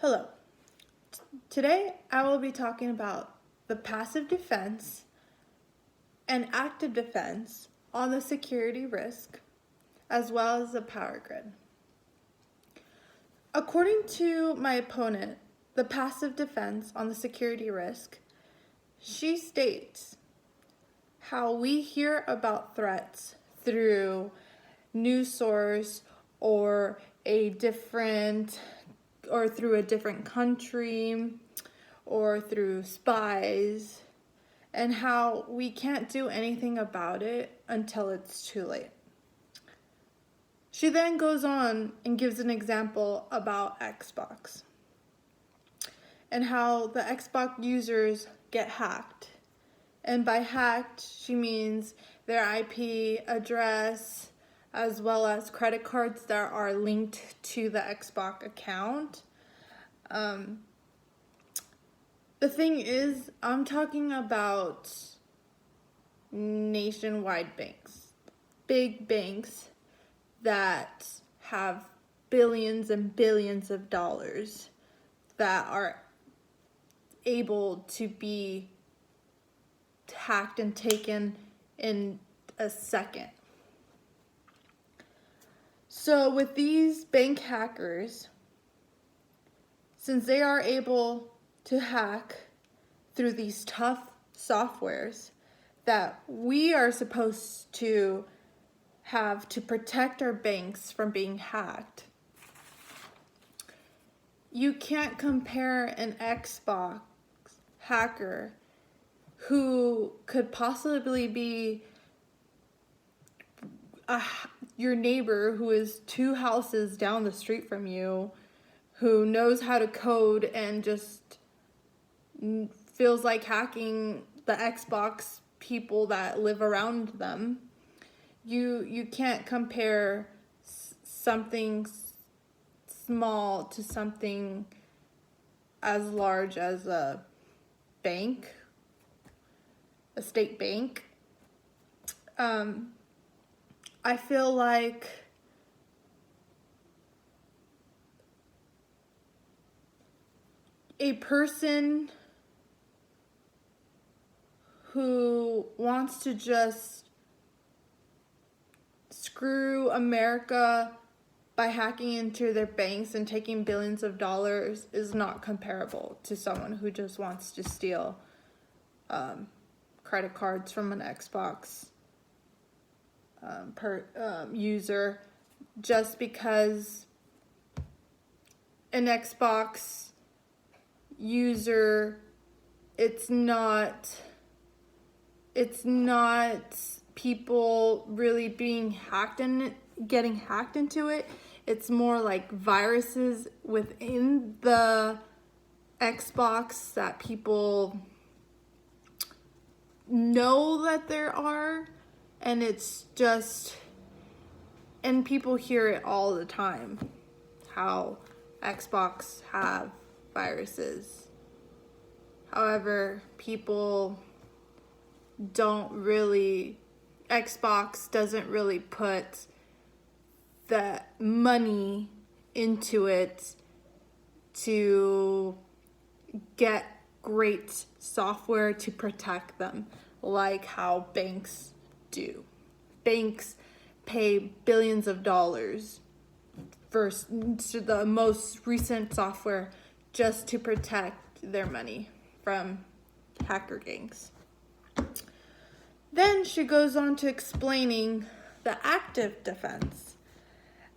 Hello. Today I will be talking about the passive defense and active defense on the security risk, as well as the power grid. According to my opponent, the passive defense on the security risk, she states how we hear about threats through news source or through a different country or through spies, and how we can't do anything about it until it's too late. She then goes on and gives an example about Xbox and how the Xbox users get hacked. And by hacked, she means their IP address, as well as credit cards that are linked to the Xbox account. The thing is, I'm talking about nationwide banks, big banks that have billions and billions of dollars that are able to be hacked and taken in a second. So with these bank hackers, since they are able to hack through these tough softwares that we are supposed to have to protect our banks from being hacked, you can't compare an Xbox hacker who could possibly be your neighbor who is 2 houses down the street from you, who knows how to code and just feels like hacking the Xbox people that live around them. You can't compare something small to something as large as a bank, a state bank. I feel like a person who wants to just screw America by hacking into their banks and taking billions of dollars is not comparable to someone who just wants to steal credit cards from an Xbox user, just because an Xbox user, it's not people really being hacked and getting hacked into it. It's more like viruses within the Xbox that people know that there are, and it's just, and people hear it all the time, how Xbox have viruses. However, people Xbox doesn't really put the money into it to get great software to protect them like how banks do. Banks pay billions of dollars for the most recent software just to protect their money from hacker gangs. Then she goes on to explaining the active defense,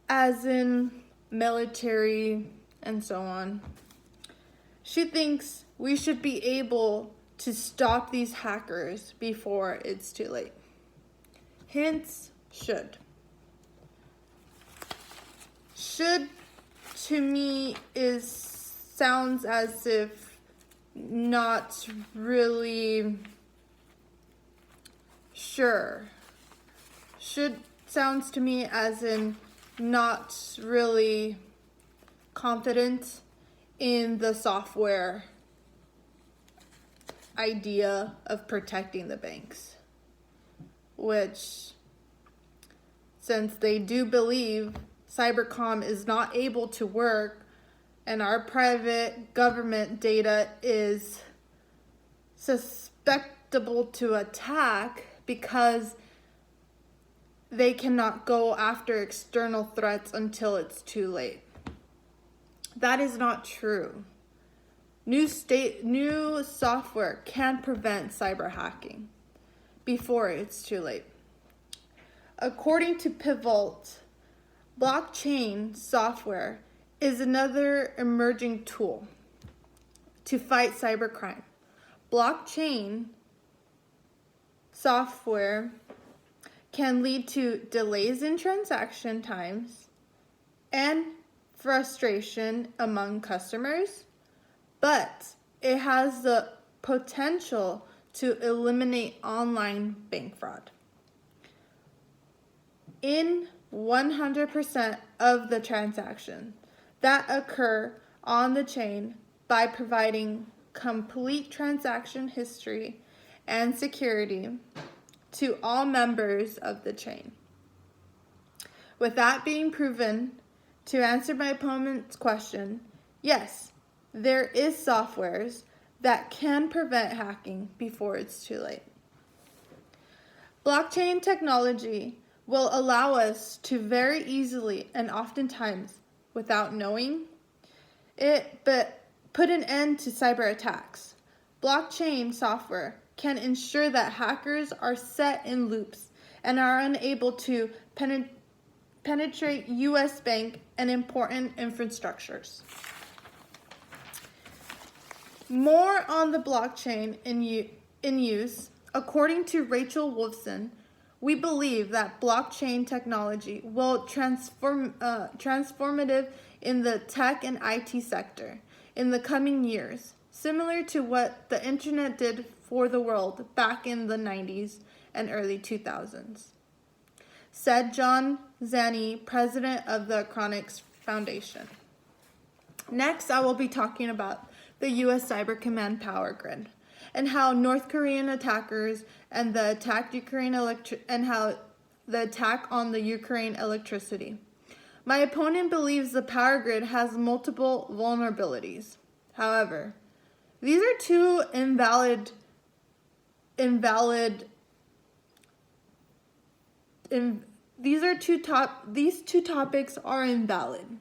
as in military and so on. She thinks we should be able to stop these hackers before it's too late. Hence, should. Should to me sounds as if not really sure. Should sounds to me as in not really confident in the software idea of protecting the banks, which, since they do believe Cybercomm is not able to work and our private government data is susceptible to attack because they cannot go after external threats until it's too late. That is not true. New software can prevent cyber hacking before it's too late. According to Pivot, blockchain software is another emerging tool to fight cybercrime. Blockchain software can lead to delays in transaction times and frustration among customers, but it has the potential to eliminate online bank fraud. In 100% of the transactions that occur on the chain, by providing complete transaction history and security to all members of the chain. With that being proven, to answer my opponent's question, yes, there is softwares that can prevent hacking before it's too late. Blockchain technology will allow us to very easily and oftentimes without knowing it, but put an end to cyber attacks. Blockchain software can ensure that hackers are set in loops and are unable to penetrate U.S. bank and important infrastructures. More on the blockchain in use. According to Rachel Wolfson, we believe that blockchain technology will transformative in the tech and IT sector in the coming years, similar to what the internet did for the world back in the 90s and early 2000s, said John Zanni, president of the Chronics Foundation. Next, I will be talking about the U.S. Cyber Command power grid and how North Korean attackers and the attack on the Ukraine electricity. My opponent believes the power grid has multiple vulnerabilities. However, these two topics are invalid.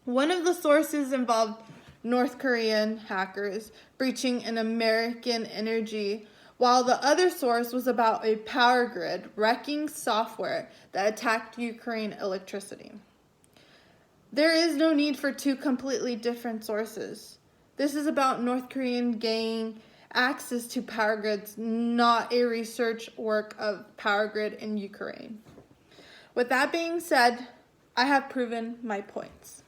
One of the sources involved North Korean hackers breaching an American energy, while the other source was about a power grid wrecking software that attacked Ukraine electricity. There is no need for two completely different sources. This is about North Korean gaining access to power grids, not a research work of power grid in Ukraine. With that being said, I have proven my points.